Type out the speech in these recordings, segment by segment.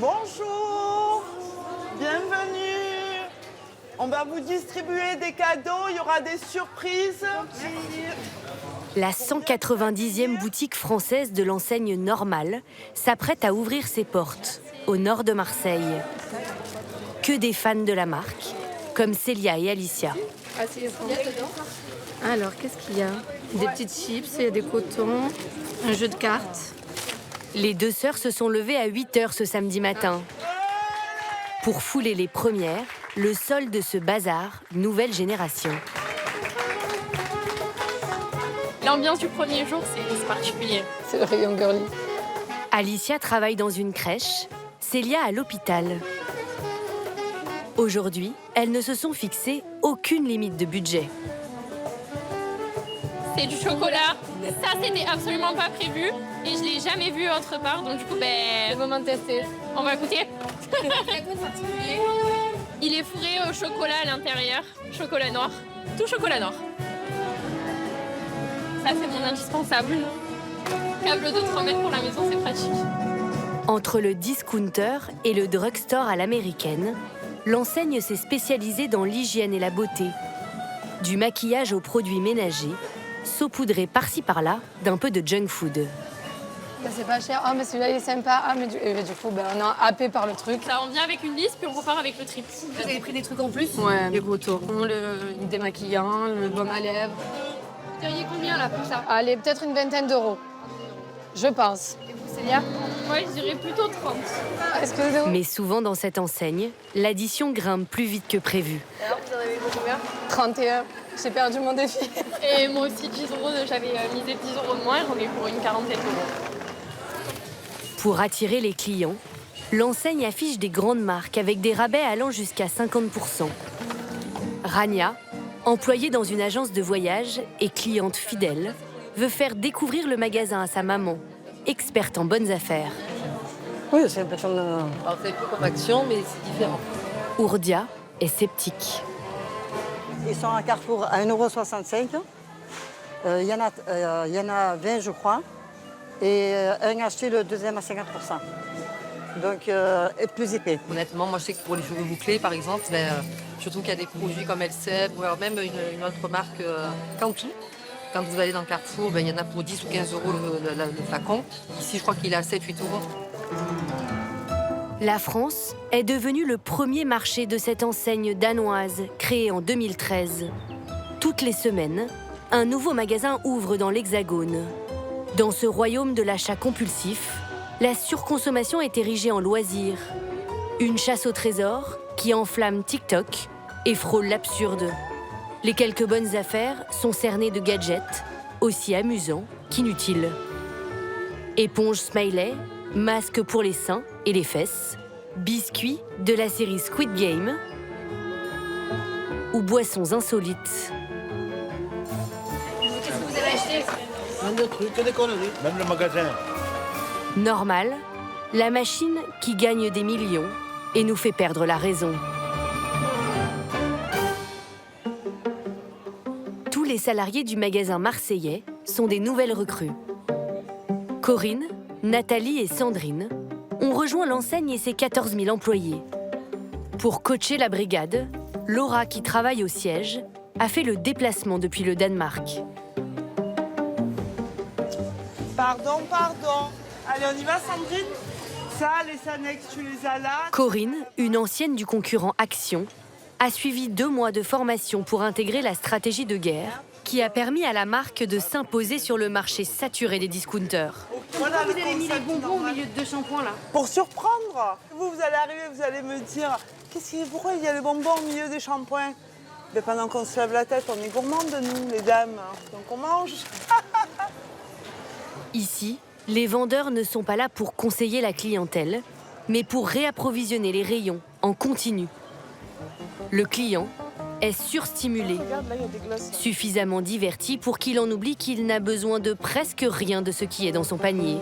Bonjour, bienvenue. On va vous distribuer des cadeaux, il y aura des surprises. La 190e boutique française de l'enseigne Normal s'apprête à ouvrir ses portes, au nord de Marseille. Que des fans de la marque, comme Célia et Alicia. Alors, qu'est-ce qu'il y a? Des petites chips, il y a des cotons, un jeu de cartes. Les deux sœurs se sont levées à 8h ce samedi matin. Pour fouler les premières, le solde de ce bazar, nouvelle génération. L'ambiance du premier jour, c'est particulier. C'est le rayon girly. Alicia travaille dans une crèche, Célia à l'hôpital. Aujourd'hui, elles ne se sont fixées aucune limite de budget. C'est du chocolat. Ça, c'était absolument pas prévu. Et je l'ai jamais vu autre part. Donc du coup, Le moment de tester. on va goûter. Il est fourré au chocolat à l'intérieur. Chocolat noir. Tout chocolat noir. Ça, c'est mon indispensable. Câble de 3 mètres pour la maison, c'est pratique. Entre le discounter et le drugstore à l'américaine, l'enseigne s'est spécialisée dans l'hygiène et la beauté. Du maquillage aux produits ménagers, saupoudré par-ci par-là d'un peu de junk food. C'est pas cher. Ah, mais celui-là, il est sympa. Ah, mais du coup, on est happé par le truc. Ça, on vient avec une liste, puis on repart avec le trip. Vous avez pris des trucs en plus? Ouais, le gros le démaquillant, le baume à lèvres. Vous diriez combien là pour ça? Allez, peut-être une vingtaine d'euros. Je pense. Et vous, Célia? Moi, je dirais plutôt 30. Est-ce que Mais souvent dans cette enseigne, l'addition grimpe plus vite que prévu. Alors, vous en avez pour combien? 31. J'ai perdu mon défi. Et moi aussi, 10 euros, j'avais misé 10 euros de moins, j'en ai pour une quarantaine d'euros. Pour attirer les clients, l'enseigne affiche des grandes marques avec des rabais allant jusqu'à 50%. Rania, employée dans une agence de voyage et cliente fidèle, veut faire découvrir le magasin à sa maman, experte en bonnes affaires. Oui, c'est un peu comme... Alors, c'est un peu comme Action, mais c'est différent. Ourdia est sceptique. Ils sont à Carrefour à 1,65 €. Il y en a 20, je crois. Et un acheté, le deuxième à 50%. Donc, plus épais. Honnêtement, moi, je sais que pour les cheveux bouclés, par exemple, je trouve qu'il y a des produits comme Elsep ou alors même une autre marque, Cantu. Quand vous allez dans Carrefour, il y en a pour 10 ou 15 euros le flacon. Ici, je crois qu'il est à 7-8 euros. La France est devenue le premier marché de cette enseigne danoise créée en 2013. Toutes les semaines, un nouveau magasin ouvre dans l'Hexagone. Dans ce royaume de l'achat compulsif, la surconsommation est érigée en loisir. Une chasse au trésor qui enflamme TikTok et frôle l'absurde. Les quelques bonnes affaires sont cernées de gadgets, aussi amusants qu'inutiles. Éponge smiley, masque pour les seins et les fesses, biscuits de la série Squid Game ou boissons insolites. Qu'est-ce que vous avez acheté? Plein de trucs, que des conneries. Même le magasin. Normal, la machine qui gagne des millions et nous fait perdre la raison. Tous les salariés du magasin marseillais sont des nouvelles recrues. Corinne, Nathalie et Sandrine ont rejoint l'enseigne et ses 14 000 employés. Pour coacher la brigade, Laura, qui travaille au siège, a fait le déplacement depuis le Danemark. Pardon. Allez, on y va, Sandrine? Ça, les annexes, tu les as là. Corinne, une ancienne du concurrent Action, a suivi 2 mois de formation pour intégrer la stratégie de guerre qui a permis à la marque de s'imposer sur le marché saturé des discounters. Voilà, Vous avez mis les bonbons au milieu de 2 shampoings, là? pour surprendre. Vous allez arriver, vous allez me dire pourquoi il y a les bonbons au milieu des shampoings? Mais pendant qu'on se lève la tête, on est gourmandes, nous, les dames. Donc on mange. Ici, les vendeurs ne sont pas là pour conseiller la clientèle, mais pour réapprovisionner les rayons en continu. Le client est surstimulé, Regarde, là, il y a des glaces. suffisamment diverti pour qu'il en oublie qu'il n'a besoin de presque rien de ce qui est dans son panier.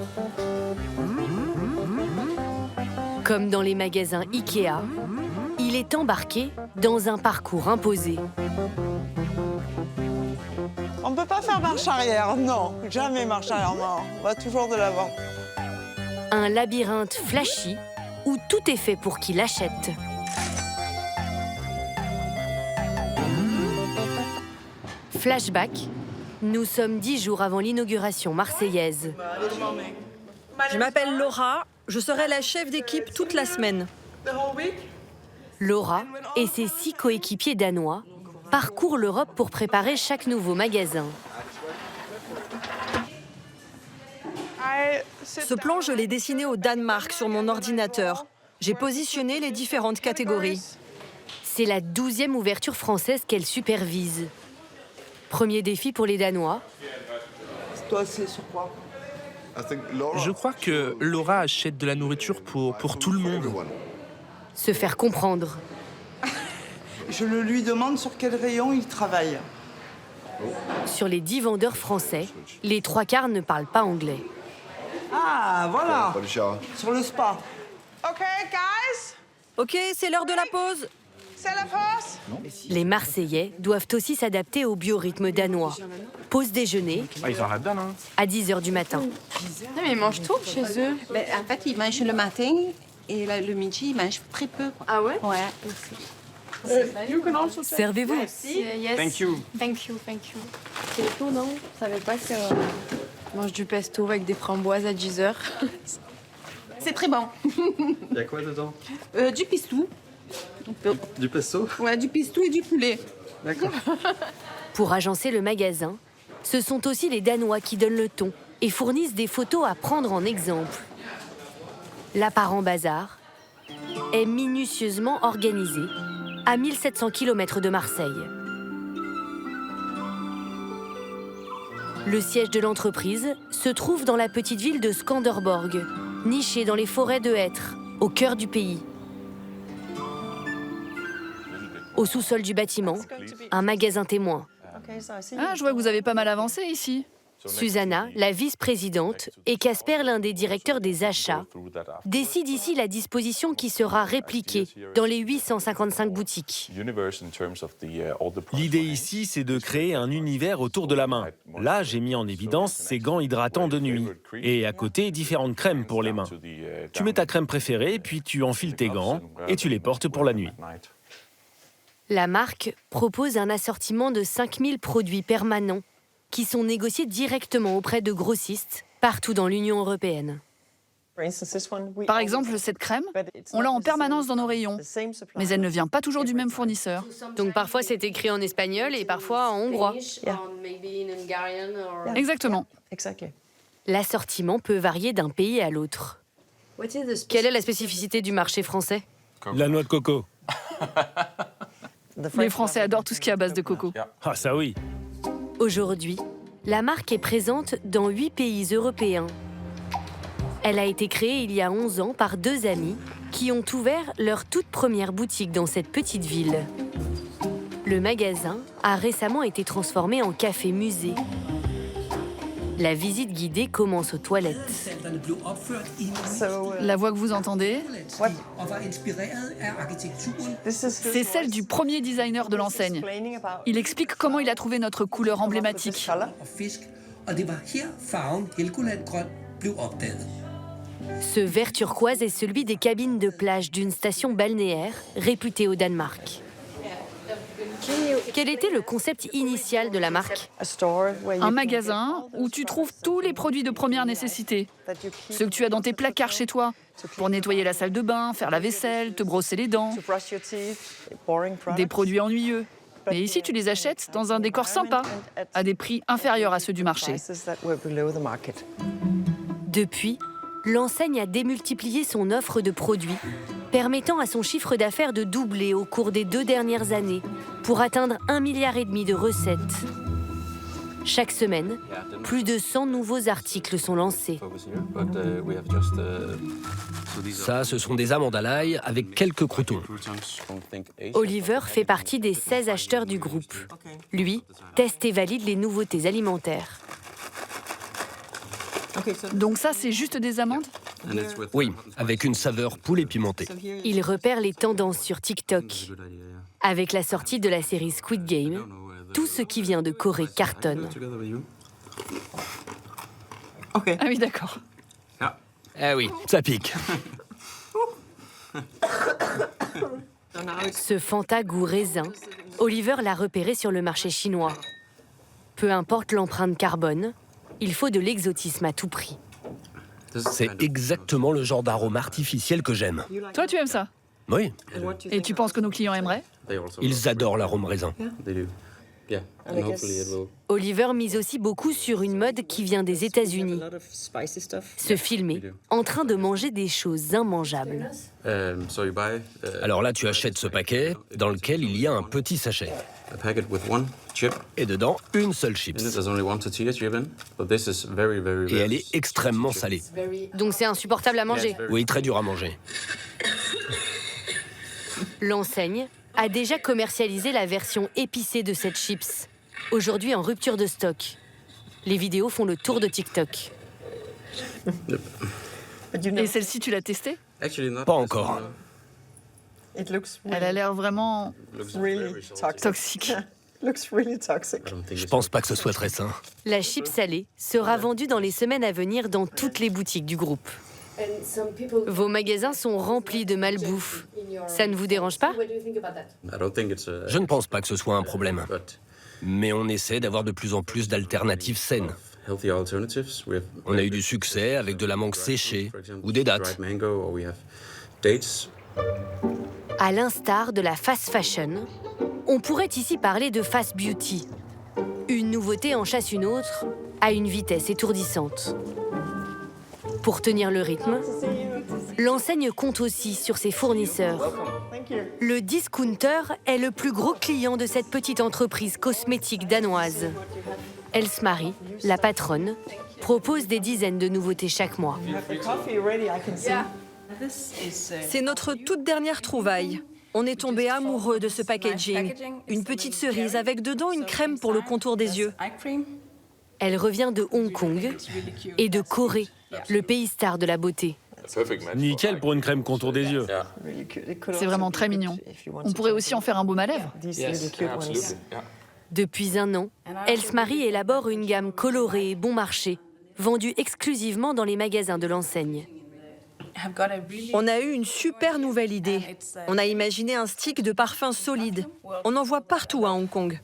Comme dans les magasins Ikea, il est embarqué dans un parcours imposé. On ne peut pas faire marche arrière, non. Jamais marche arrière, non. On va toujours de l'avant. Un labyrinthe flashy où tout est fait pour qu'il achète. Flashback, nous sommes 10 jours avant l'inauguration marseillaise. Je m'appelle Laura, je serai la chef d'équipe toute la semaine. Laura et ses 6 coéquipiers danois parcourent l'Europe pour préparer chaque nouveau magasin. Ce plan, je l'ai dessiné au Danemark sur mon ordinateur. J'ai positionné les différentes catégories. C'est la 12e ouverture française qu'elle supervise. Premier défi pour les Danois. Toi, c'est sur quoi? Je crois que Laura achète de la nourriture pour tout le monde. Se faire comprendre. Je le lui demande sur quel rayon il travaille. Sur les 10 vendeurs français, les 3/4 ne parlent pas anglais. Ah, voilà. Sur le spa. OK, guys, Ok, c'est l'heure de la pause. c'est la pause. Les Marseillais doivent aussi s'adapter au biorhythme danois. Pause déjeuner Ils en redonnent, hein. à 10h du matin. Non, mais ils mangent tout chez eux. Ben, en fait, ils mangent le matin et le midi, ils mangent très peu. Quoi. Ah ouais? Ouais. Servez-vous. Yes. Thank you. Thank you, thank you. C'est tout, non? Je savais pas qu'on mange du pesto avec des framboises à 10h. C'est très bon. Il y a quoi dedans? Du pistou. Du pesto? Ouais, du pistou et du poulet. D'accord. Pour agencer le magasin, ce sont aussi les Danois qui donnent le ton et fournissent des photos à prendre en exemple. L'apparent bazar est minutieusement organisé à 1700 km de Marseille. Le siège de l'entreprise se trouve dans la petite ville de Skanderborg, nichée dans les forêts de hêtres, au cœur du pays. Au sous-sol du bâtiment, un magasin témoin. Ah, je vois que vous avez pas mal avancé ici. Susanna, la vice-présidente, et Casper, l'un des directeurs des achats, décident ici la disposition qui sera répliquée dans les 855 boutiques. L'idée ici, c'est de créer un univers autour de la main. Là, j'ai mis en évidence ces gants hydratants de nuit. Et à côté, différentes crèmes pour les mains. Tu mets ta crème préférée, puis tu enfiles tes gants et tu les portes pour la nuit. La marque propose un assortiment de 5000 produits permanents qui sont négociés directement auprès de grossistes partout dans l'Union européenne. Par exemple, cette crème, on l'a en permanence dans nos rayons, mais elle ne vient pas toujours du même fournisseur. Donc parfois c'est écrit en espagnol et parfois en hongrois. Exactement. L'assortiment peut varier d'un pays à l'autre. Quelle est la spécificité du marché français? La noix de coco. Les Français adorent tout ce qui est à base de coco. Ah ça oui. Aujourd'hui, la marque est présente dans 8 pays européens. Elle a été créée il y a 11 ans par 2 amis qui ont ouvert leur toute première boutique dans cette petite ville. Le magasin a récemment été transformé en café-musée. La visite guidée commence aux toilettes. La voix que vous entendez, c'est celle du premier designer de l'enseigne. Il explique comment il a trouvé notre couleur emblématique. Ce vert turquoise est celui des cabines de plage d'une station balnéaire réputée au Danemark. Quel était le concept initial de la marque? Un magasin où tu trouves tous les produits de première nécessité. Ceux que tu as dans tes placards chez toi, pour nettoyer la salle de bain, faire la vaisselle, te brosser les dents. Des produits ennuyeux. Mais ici, tu les achètes dans un décor sympa, à des prix inférieurs à ceux du marché. Depuis, l'enseigne a démultiplié son offre de produits, permettant à son chiffre d'affaires de doubler au cours des 2 dernières années, pour atteindre 1,5 milliard de recettes. Chaque semaine, plus de 100 nouveaux articles sont lancés. Ça, ce sont des amandes à l'ail avec quelques croûtons. Oliver fait partie des 16 acheteurs du groupe. Lui, teste et valide les nouveautés alimentaires. Donc ça, c'est juste des amandes? Oui, avec une saveur poulet pimentée. Il repère les tendances sur TikTok. Avec la sortie de la série Squid Game, tout ce qui vient de Corée cartonne. Ah oui, d'accord. Ah oui, ça pique. Ce Fanta goût raisin, Oliver l'a repéré sur le marché chinois. Peu importe l'empreinte carbone, il faut de l'exotisme à tout prix. C'est exactement le genre d'arôme artificiel que j'aime. Toi, tu aimes ça? Oui. Et tu penses que nos clients aimeraient? Ils adorent l'arôme raisin. Oliver mise aussi beaucoup sur une mode qui vient des États-Unis. Se filmer en train de manger des choses immangeables. Alors là, tu achètes ce paquet dans lequel il y a un petit sachet. Et dedans, une seule chips. Et elle est extrêmement salée. Donc c'est insupportable à manger. Oui, très dur à manger. L'enseigne a déjà commercialisé la version épicée de cette chips, aujourd'hui en rupture de stock. Les vidéos font le tour de TikTok. Et celle-ci, tu l'as testée? Pas encore. Elle a l'air vraiment toxique. Je pense pas que ce soit très sain. La chips salée sera vendue dans les semaines à venir dans toutes les boutiques du groupe. Vos magasins sont remplis de malbouffe. Ça ne vous dérange pas? Je ne pense pas que ce soit un problème. Mais on essaie d'avoir de plus en plus d'alternatives saines. On a eu du succès avec de la mangue séchée ou des dattes. À l'instar de la fast fashion, on pourrait ici parler de fast beauty. Une nouveauté en chasse une autre à une vitesse étourdissante. Pour tenir le rythme, l'enseigne compte aussi sur ses fournisseurs. Le discounter est le plus gros client de cette petite entreprise cosmétique danoise. Else-Marie, la patronne, propose des dizaines de nouveautés chaque mois. C'est notre toute dernière trouvaille. On est tombé amoureux de ce packaging. Une petite cerise avec dedans une crème pour le contour des yeux. Elle revient de Hong Kong et de Corée, le pays star de la beauté. Nickel pour une crème contour des yeux. C'est vraiment très mignon. On pourrait aussi en faire un baume à lèvres. Depuis un an, Else-Marie élabore une gamme colorée et bon marché, vendue exclusivement dans les magasins de l'enseigne. On a eu une super nouvelle idée. On a imaginé un stick de parfum solide. On en voit partout à Hong Kong.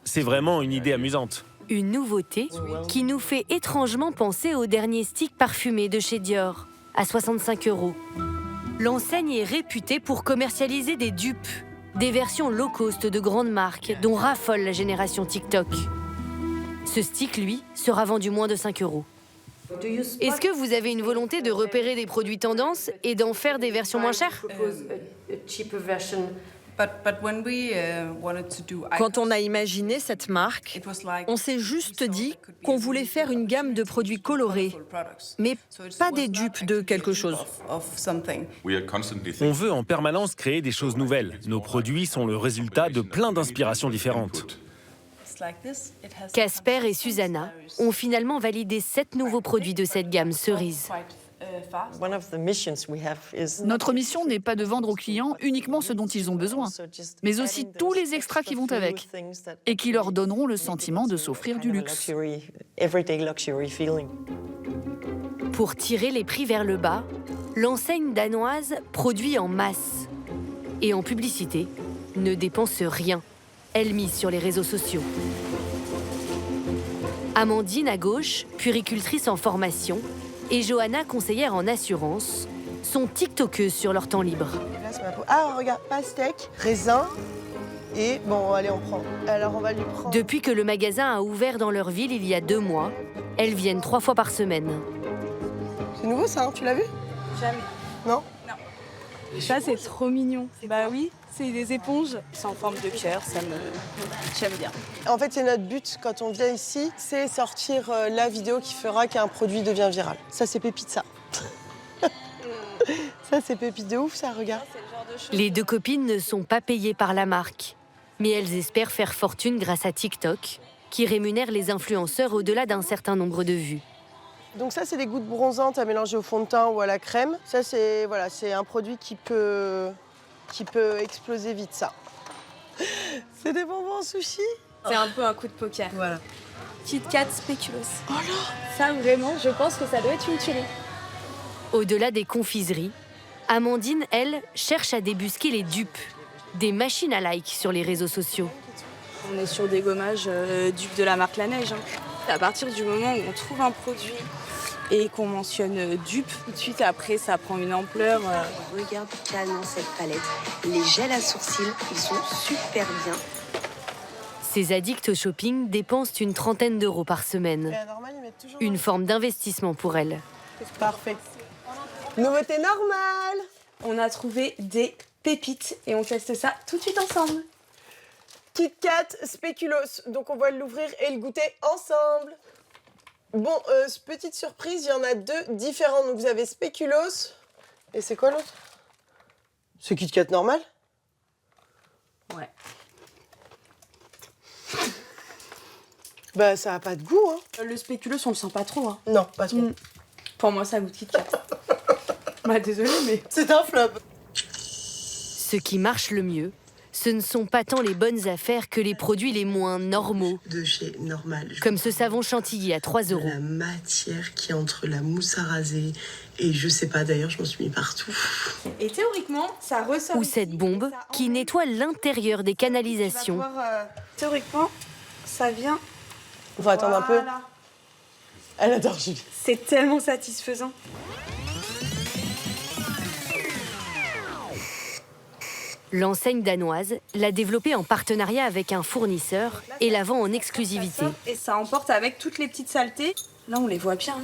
C'est vraiment une idée amusante. Une nouveauté qui nous fait étrangement penser au dernier stick parfumé de chez Dior, à 65 €. L'enseigne est réputée pour commercialiser des dupes, des versions low cost de grandes marques dont raffole la génération TikTok. Ce stick, lui, sera vendu moins de 5 €. Est-ce que vous avez une volonté de repérer des produits tendances et d'en faire des versions moins chères? Quand on a imaginé cette marque, on s'est juste dit qu'on voulait faire une gamme de produits colorés, mais pas des dupes de quelque chose. On veut en permanence créer des choses nouvelles. Nos produits sont le résultat de plein d'inspirations différentes. Casper et Susanna ont finalement validé 7 nouveaux produits de cette gamme cerise. Notre mission n'est pas de vendre aux clients uniquement ce dont ils ont besoin, mais aussi tous les extras qui vont avec et qui leur donneront le sentiment de s'offrir du luxe. Pour tirer les prix vers le bas, l'enseigne danoise produit en masse. Et en publicité, ne dépense rien. Elle mise sur les réseaux sociaux. Amandine, à gauche, puéricultrice en formation, et Johanna, conseillère en assurance, sont tiktokeuses sur leur temps libre. Ah, regarde, pastèque, raisin, et bon, allez, on prend. Alors, on va lui prendre. Depuis que le magasin a ouvert dans leur ville il y a 2 mois, elles viennent 3 fois par semaine. C'est nouveau, ça, hein, tu l'as vu? Jamais. Non? Ça, c'est trop mignon. Bah oui, c'est des éponges. C'est en forme de cœur, j'aime bien. En fait, c'est notre but quand on vient ici, c'est sortir la vidéo qui fera qu'un produit devient viral. Ça, c'est pépite, ça. Ça, c'est pépite de ouf, ça, regarde. Les 2 copines ne sont pas payées par la marque, mais elles espèrent faire fortune grâce à TikTok, qui rémunère les influenceurs au-delà d'un certain nombre de vues. Donc ça, c'est des gouttes bronzantes à mélanger au fond de teint ou à la crème. Ça, c'est voilà, c'est un produit qui peut exploser vite, ça. C'est des bonbons sushi. C'est un peu un coup de poker. Voilà. Kit Kat spéculoos. Oh là! Ça, vraiment, je pense que ça doit être une tuerie. Au-delà des confiseries, Amandine, elle, cherche à débusquer les dupes, des machines à like sur les réseaux sociaux. On est sur des gommages dupes de la marque La Neige. À partir du moment où on trouve un produit et qu'on mentionne dupe, tout de suite après ça prend une ampleur. Regarde tellement cette palette. Les gels à sourcils, ils sont super bien. Ces addicts au shopping dépensent une trentaine d'euros par semaine. Une forme d'investissement pour elles. Parfait. Nouveauté normale. On a trouvé des pépites et on teste ça tout de suite ensemble. Kit Kat Spéculoos. Donc on va l'ouvrir et le goûter ensemble. Bon, petite surprise, il y en a 2 différents. Donc vous avez Spéculoos. Et c'est quoi l'autre? C'est Kit Kat normal? Ouais. Bah ça a pas de goût, hein. Le spéculoos, on le sent pas trop, hein. Non, pas trop. Pour moi, ça goûte Kit Kat. Bah désolée, mais... C'est un flop. Ce qui marche le mieux, ce ne sont pas tant les bonnes affaires que les produits les moins normaux. De chez Normal. Comme ce savon chantilly à 3 euros. La matière qui est entre la mousse à raser et je sais pas, d'ailleurs, je m'en suis mis partout. Et théoriquement, ça ressort. Ou cette bombe qui nettoie l'intérieur des canalisations. Théoriquement, ça vient... On va attendre un peu. Elle adore Julie. C'est tellement satisfaisant. L'enseigne danoise l'a développée en partenariat avec un fournisseur et la vend en exclusivité. Et ça emporte avec toutes les petites saletés. Là, on les voit bien.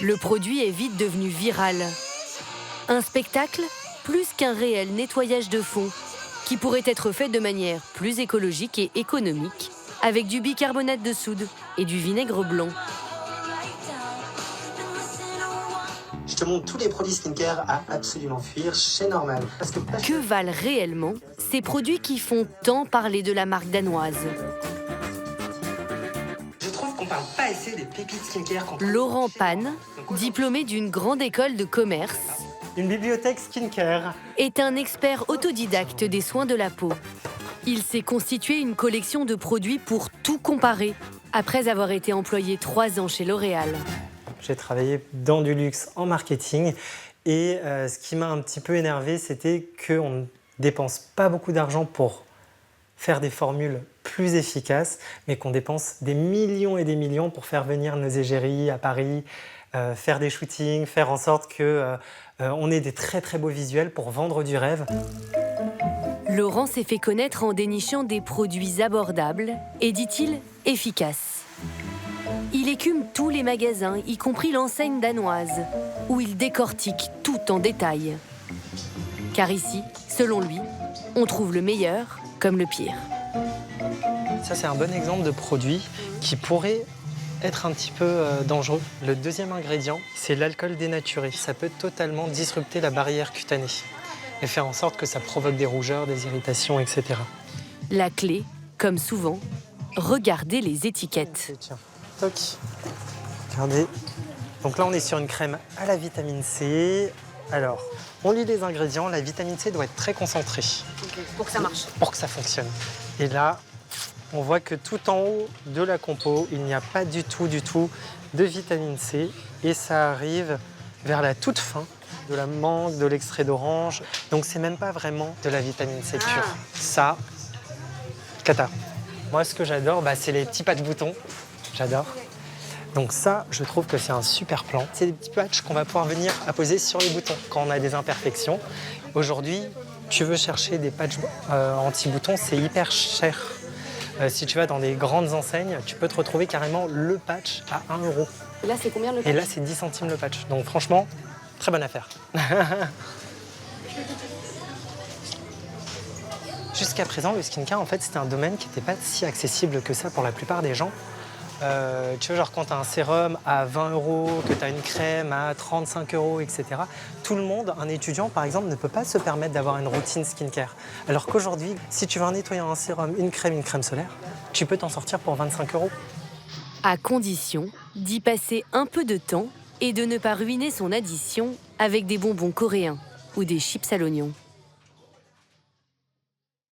Le produit est vite devenu viral. Un spectacle plus qu'un réel nettoyage de fond qui pourrait être fait de manière plus écologique et économique avec du bicarbonate de soude et du vinaigre blanc. Je te montre tous les produits skincare à absolument fuir chez Normal. Parce que valent réellement ces produits qui font tant parler de la marque danoise? Je trouve qu'on parle pas assez des pépites skincare. Laurent Pan, diplômé d'une grande école de commerce, une bibliothèque skincare, est un expert autodidacte des soins de la peau. Il s'est constitué une collection de produits pour tout comparer, après avoir été employé 3 ans chez L'Oréal. J'ai travaillé dans du luxe en marketing et ce qui m'a un petit peu énervé, c'était qu'on ne dépense pas beaucoup d'argent pour faire des formules plus efficaces, mais qu'on dépense des millions et des millions pour faire venir nos égéries à Paris, faire des shootings, faire en sorte qu'on ait des très très beaux visuels pour vendre du rêve. Laurent s'est fait connaître en dénichant des produits abordables et, dit-il, efficaces. Il écume tous les magasins, y compris l'enseigne danoise, où il décortique tout en détail. Car ici, selon lui, on trouve le meilleur comme le pire. Ça, c'est un bon exemple de produit qui pourrait être un petit peu dangereux. Le deuxième ingrédient, c'est l'alcool dénaturé. Ça peut totalement disrupter la barrière cutanée et faire en sorte que ça provoque des rougeurs, des irritations, etc. La clé, comme souvent, regardez les étiquettes. Tiens, toc. Regardez. Donc là, on est sur une crème à la vitamine C. Alors, on lit les ingrédients. La vitamine C doit être très concentrée. Okay, pour que ça marche. Pour que ça fonctionne. Et là, on voit que tout en haut de la compo, il n'y a pas du tout de vitamine C. Et ça arrive vers la toute fin de la menthe, de l'extrait d'orange. Donc c'est même pas vraiment de la vitamine C pure. Ça, cata. Moi, ce que j'adore, c'est les petits patchs boutons. J'adore. Donc ça, je trouve que c'est un super plan. C'est des petits patchs qu'on va pouvoir venir apposer sur les boutons quand on a des imperfections. Aujourd'hui, tu veux chercher des patchs anti-boutons, c'est hyper cher. Si tu vas dans des grandes enseignes, tu peux te retrouver carrément le patch à 1 €. Et là, c'est combien le patch? Et là, c'est 10 centimes le patch. Donc franchement, très bonne affaire. Jusqu'à présent, le skincare, en fait, c'était un domaine qui n'était pas si accessible que ça pour la plupart des gens. Tu vois, genre quand tu as un sérum à 20 €, que tu as une crème à 35 €, etc., tout le monde, un étudiant par exemple, ne peut pas se permettre d'avoir une routine skincare. Alors qu'aujourd'hui, si tu veux un nettoyant, un sérum, une crème solaire, tu peux t'en sortir pour 25 €. À condition d'y passer un peu de temps et de ne pas ruiner son addition avec des bonbons coréens ou des chips à l'oignon.